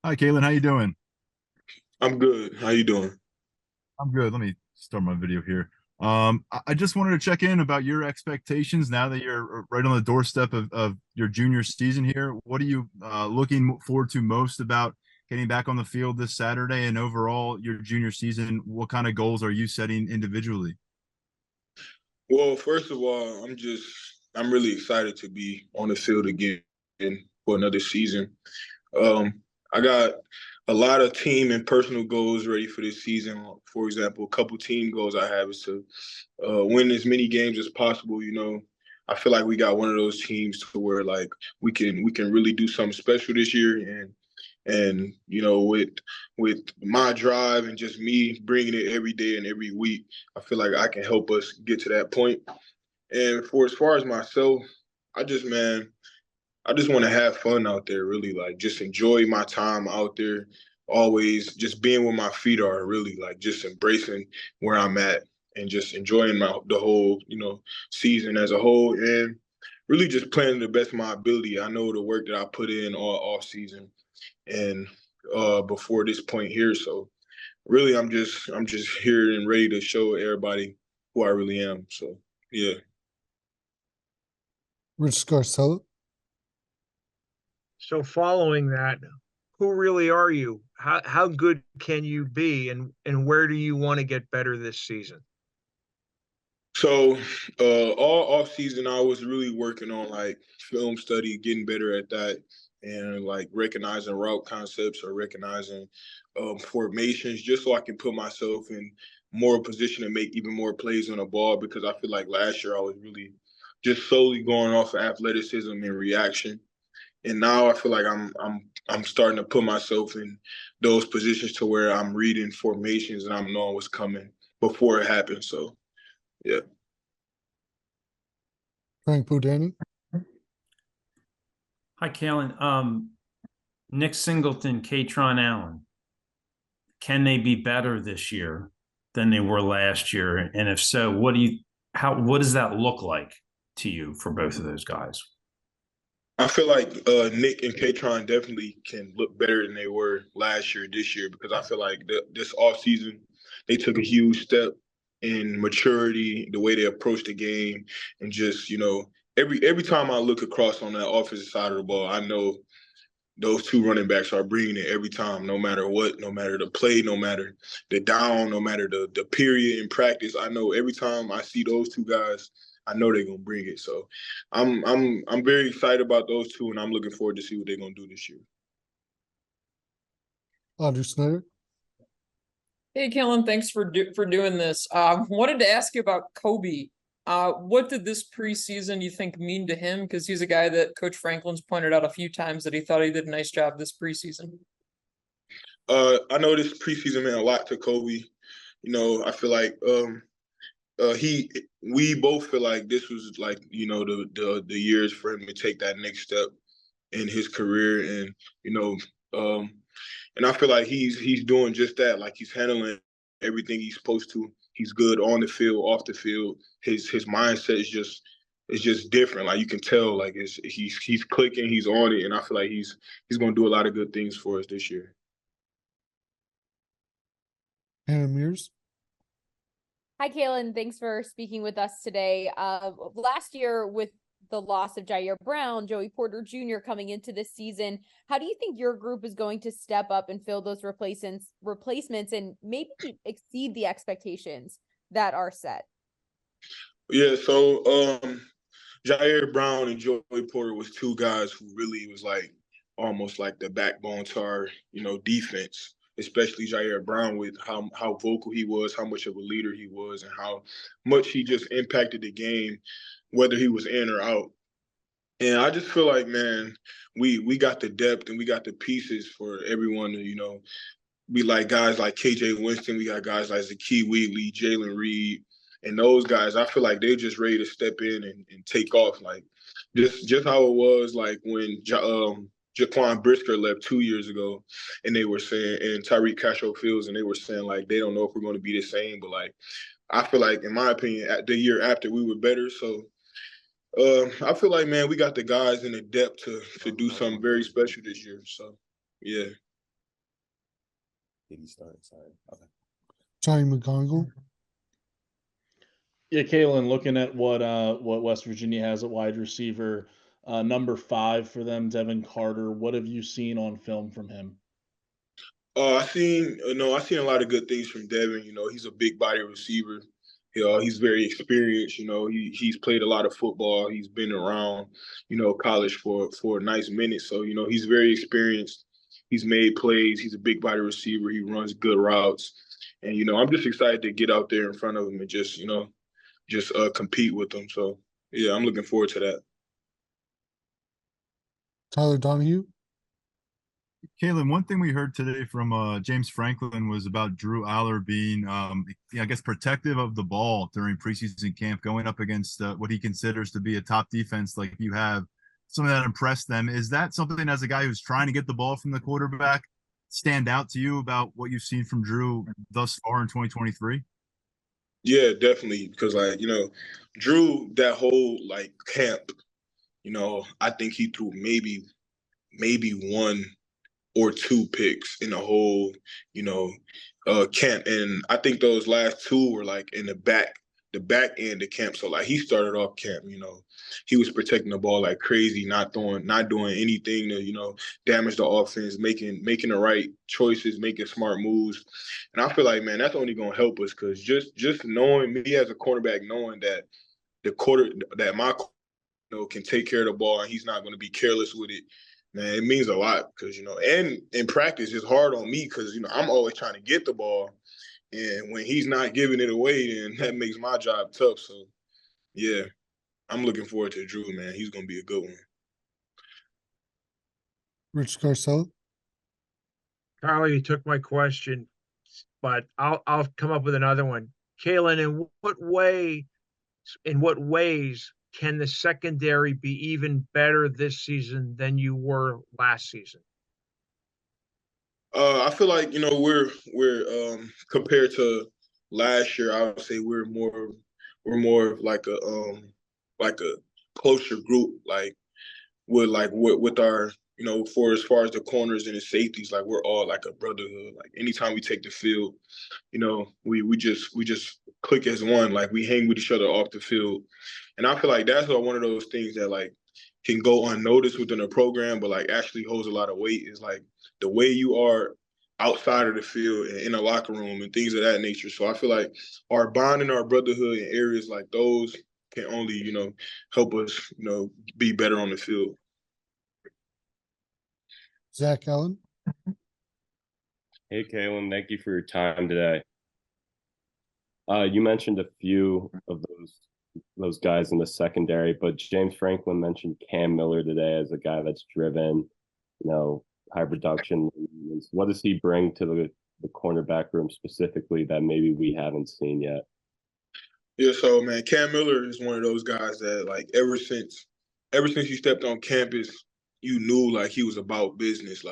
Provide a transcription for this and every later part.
Hi, Kalen. How you doing? I'm good. How you doing? I'm good. Let me start my video here. I just wanted to check in about your expectations now that you're right on the doorstep of your junior season here. What are you looking forward to most about getting back on the field this Saturday and overall your junior season? What kind of goals are you setting individually? Well, first of all, I'm really excited to be on the field again for another season. I got a lot of team and personal goals ready for this season. For example, a couple team goals I have is to win as many games as possible. I feel like we got one of those teams to where like we can really do something special this year, and with my drive and just me bringing it every day and every week, I feel like I can help us get to that point. And for as far as myself, I just man, I just want to have fun out there, really, like just enjoy my time out there, always just being where my feet are, really, like just embracing where I'm at and just enjoying the whole, season as a whole, and really just playing the best of my ability. I know the work that I put in all off season and before this point here, so really I'm just here and ready to show everybody who I really am. So yeah. Rich Scarcella. So following that, who really are you? How good can you be, and where do you want to get better this season? So all off season, I was really working on like film study, getting better at that, and like recognizing route concepts or recognizing formations, just so I can put myself in more position to make even more plays on the ball. Because I feel like last year I was really just solely going off of athleticism and reaction, and now I feel like I'm starting to put myself in those positions to where I'm reading formations and I'm knowing what's coming before it happens. So yeah. Frank Boudani. Hi, Kalen. Nick Singleton, Katron Allen. Can they be better this year than they were last year? And if so, what does that look like to you for both of those guys? I feel like Nick and Katron definitely can look better than they were last year, this year, because I feel like this offseason, they took a huge step in maturity, the way they approach the game, and just, every time I look across on that offensive side of the ball, I know those two running backs are bringing it every time, no matter what, no matter the play, no matter the down, no matter the period in practice. I know every time I see those two guys, I know they're gonna bring it. So I'm very excited about those two, and I'm looking forward to see what they're gonna do this year. Audrey Snyder. Hey, Kellen, thanks for doing this. Wanted to ask you about Kobe. What did this preseason you think mean to him? Because he's a guy that Coach Franklin's pointed out a few times that he thought he did a nice job this preseason. I know this preseason meant a lot to Kobe. I feel like we both feel like this was like the years for him to take that next step in his career, and you know um, and I feel like he's doing just that. Like he's handling everything he's supposed to. He's good on the field, off the field. His mindset is just different. Like you can tell, like he's clicking, he's on it, and I feel like he's going to do a lot of good things for us this year. Hannah Mears. Hi, Kalen. Thanks for speaking with us today. Last year, with the loss of Jair Brown, Joey Porter Jr. coming into this season, how do you think your group is going to step up and fill those replacements and maybe exceed the expectations that are set? Yeah, so Jair Brown and Joey Porter was two guys who really was like almost like the backbone to our, defense, especially Jair Brown with how vocal he was, how much of a leader he was, and how much he just impacted the game, whether he was in or out. And I just feel like, man, we got the depth and we got the pieces for everyone to, be like guys like KJ Winston. We got guys like Zakee Wheatley, Jalen Reed, and those guys. I feel like they're just ready to step in and take off. Like just how it was like when Jaquan Brisker left 2 years ago, and they were saying, and Tyreek Castro Fields, and they were saying like they don't know if we're going to be the same. But like I feel like, in my opinion, the year after we were better. So I feel like, man, we got the guys and the depth to do something very special this year. So yeah. Did he start? Sorry. Okay. Johnny McGonigal. Yeah, Kalen, looking at what West Virginia has at wide receiver, number 5 for them, Devin Carter. What have you seen on film from him? I seen a lot of good things from Devin. You know, he's a big body receiver. He's very experienced. You know, he's played a lot of football. He's been around, college for a nice minute. So, he's very experienced. He's made plays. He's a big body receiver. He runs good routes. And, I'm just excited to get out there in front of him and just compete with him. So, yeah, I'm looking forward to that. Tyler Donahue. Kalen, one thing we heard today from James Franklin was about Drew Aller being, I guess, protective of the ball during preseason camp, going up against what he considers to be a top defense like you have. Something that impressed them. Is that something, as a guy who's trying to get the ball from the quarterback, stand out to you about what you've seen from Drew thus far in 2023? Yeah, definitely. Because, Drew, that whole, camp, I think he threw maybe one or 2 picks in the whole, camp. And I think those last 2 were in the back end of camp. So he started off camp, he was protecting the ball like crazy, not doing anything to, damage the offense, making the right choices, making smart moves. And I feel like, man, that's only gonna help us because just knowing me as a cornerback, knowing that my can take care of the ball and he's not gonna be careless with it. Man, it means a lot because, and in practice, it's hard on me because, I'm always trying to get the ball. And when he's not giving it away, then that makes my job tough. So, yeah, I'm looking forward to Drew, man. He's going to be a good one. Rich Garcella. Tyler, you took my question, but I'll come up with another one. Kalen, in what ways can the secondary be even better this season than you were last season? I feel like we're compared to last year. I would say we're more of like a closer group, with our for as far as the corners and the safeties, we're all like a brotherhood. Like anytime we take the field, we just click as one. Like we hang with each other off the field, and I feel like that's one of those things that can go unnoticed within a program, but actually holds a lot of weight. Is the way you are outside of the field and in the locker room and things of that nature. So I feel like our bond and our brotherhood in areas like those can only help us be better on the field. Zach Allen. Hey, Kalen, thank you for your time today. You mentioned a few of those guys in the secondary, but James Franklin mentioned Cam Miller today as a guy that's driven, high production. What does he bring to the cornerback room specifically that maybe we haven't seen yet? Yeah, so man, Cam Miller is one of those guys that ever since he stepped on campus, you knew he was about business.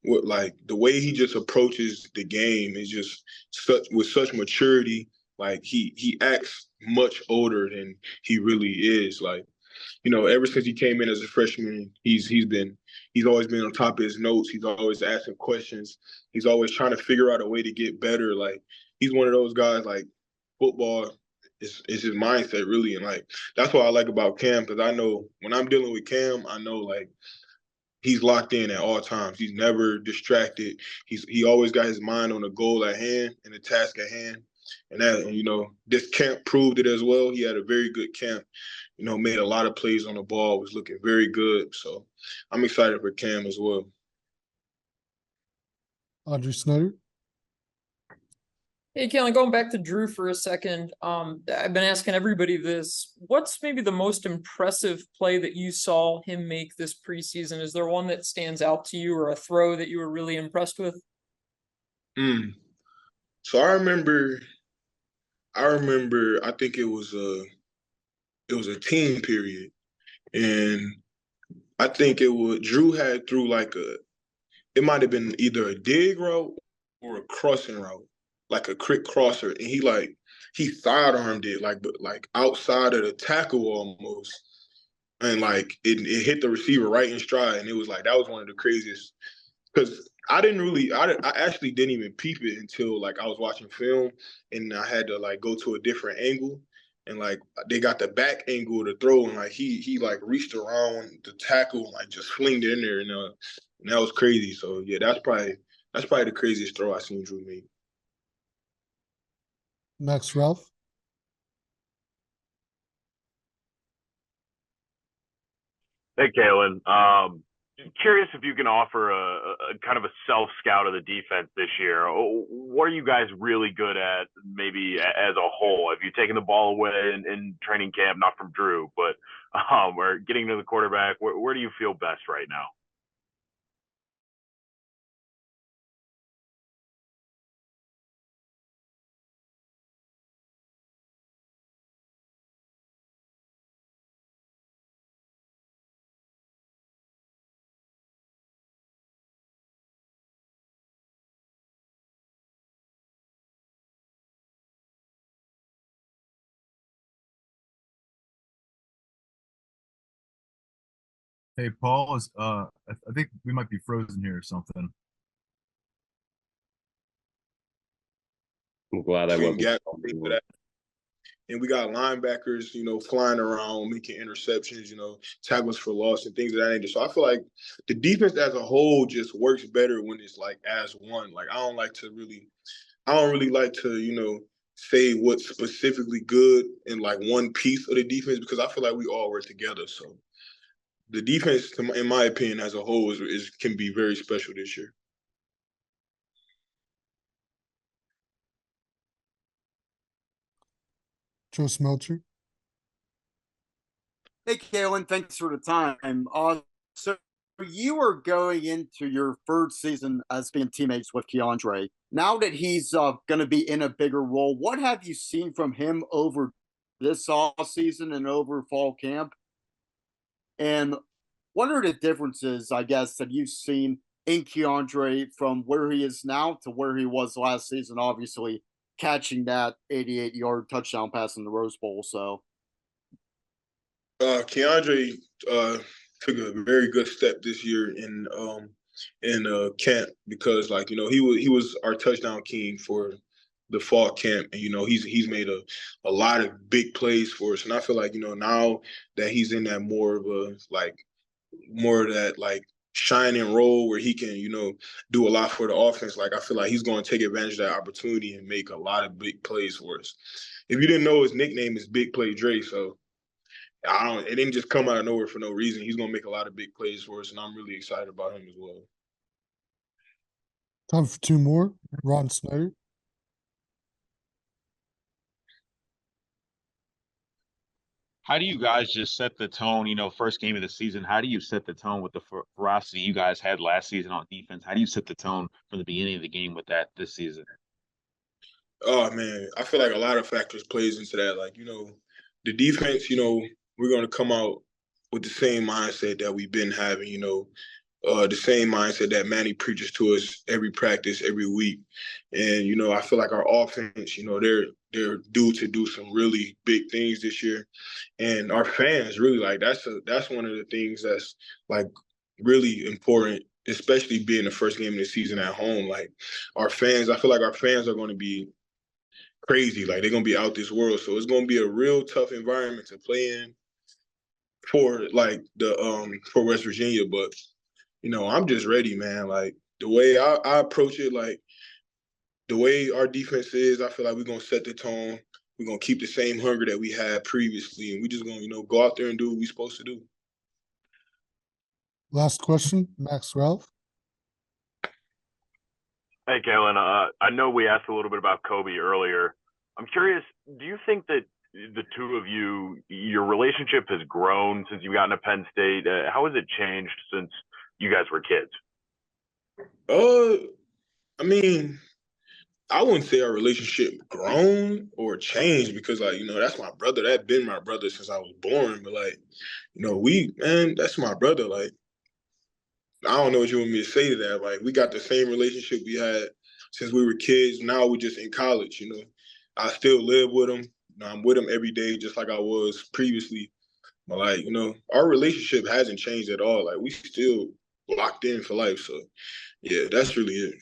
The way he just approaches the game is just with such maturity. He acts much older than he really is. Ever since he came in as a freshman, he's always been on top of his notes. He's always asking questions. He's always trying to figure out a way to get better. He's one of those guys. Football is his mindset really, and that's what I like about Cam, because I know when I'm dealing with Cam, I know he's locked in at all times. He's never distracted. He always got his mind on the goal at hand and the task at hand. And this camp proved it as well. He had a very good camp. Made a lot of plays on the ball, was looking very good. So I'm excited for Cam as well. Audrey Snyder. Hey, Kalen, going back to Drew for a second. I've been asking everybody this. What's maybe the most impressive play that you saw him make this preseason? Is there one that stands out to you or a throw that you were really impressed with? So I remember, I think it was a team period. And I think Drew had threw it might have been either a dig route or a crossing route, like a quick crosser. And he sidearmed it, but outside of the tackle almost. And it hit the receiver right in stride. And it was that was one of the craziest because I actually didn't even peep it until like I was watching film and I had to like go to a different angle and like they got the back angle to throw and like he like reached around the tackle and like just flinged it in there and that was crazy. So yeah, that's probably the craziest throw I seen Drew make. Max Ralph. Hey, Kalen. Curious if you can offer a kind of a self scout of the defense this year. What are you guys really good at, maybe as a whole? Have you taken the ball away in training camp, not from Drew, but or getting to the quarterback? Where do you feel best right now? Hey, Paul, I think we might be frozen here or something. I'm glad I Between wasn't. gap and we got linebackers, flying around, making interceptions, tackles for loss and things of that nature. So I feel like the defense as a whole just works better when it's like as one. Like I don't really like to, say what's specifically good in like one piece of the defense because I feel like we all work together. So the defense, in my opinion, as a whole, can be very special this year. Joe Smelter. Hey, Kalen, thanks for the time. So you are going into your third season as being teammates with Keandre. Now that he's going to be in a bigger role, what have you seen from him over this off season and over fall camp? And what are the differences, I guess, that you've seen in Keandre from where he is now to where he was last season? Obviously, catching that 88-yard touchdown pass in the Rose Bowl. So. Keandre took a very good step this year in camp because he was our touchdown king for the fall camp and he's made a lot of big plays for us and I feel like now that he's in that more of that like shining role where he can do a lot for the offense. Like I feel like he's going to take advantage of that opportunity and make a lot of big plays for us. If you didn't know, his nickname is Big Play Dre, so. It didn't just come out of nowhere for no reason. He's gonna make a lot of big plays for us, and I'm really excited about him as well. Time for two more. Ron Snyder. How do you guys just set the tone, first game of the season? How do you set the tone with the ferocity you guys had last season on defense? How do you set the tone from the beginning of the game with that this season? Oh, man, I feel like a lot of factors plays into that. Like, the defense, we're going to come out with the same mindset that we've been having, the same mindset that Manny preaches to us every practice, every week. And, I feel like our offense, they're due to do some really big things this year. And our fans really that's one of the things that's like really important, especially being the first game of the season at home. Like I feel like our fans are going to be crazy. Like they're going to be out this world. So it's going to be a real tough environment to play in for like for West Virginia. But, I'm just ready, man. Like the way I approach it, like the way our defense is, I feel like we're going to set the tone. We're going to keep the same hunger that we had previously. And we just going to, go out there and do what we're supposed to do. Last question, Max Ralph. Hey, Kalen. I know we asked a little bit about Kobe earlier. I'm curious, do you think that the two of you, your relationship has grown since you've gotten to Penn State? How has it changed since you guys were kids? I mean, I wouldn't say our relationship grown or changed because, like, that's my brother. That's been my brother since I was born. But, like, that's my brother. Like, I don't know what you want me to say to that. Like, we got the same relationship we had since we were kids. Now we're just in college, I still live with him. I'm with him every day just like I was previously. But, like, our relationship hasn't changed at all. Like, we still locked in for life. So yeah, that's really it.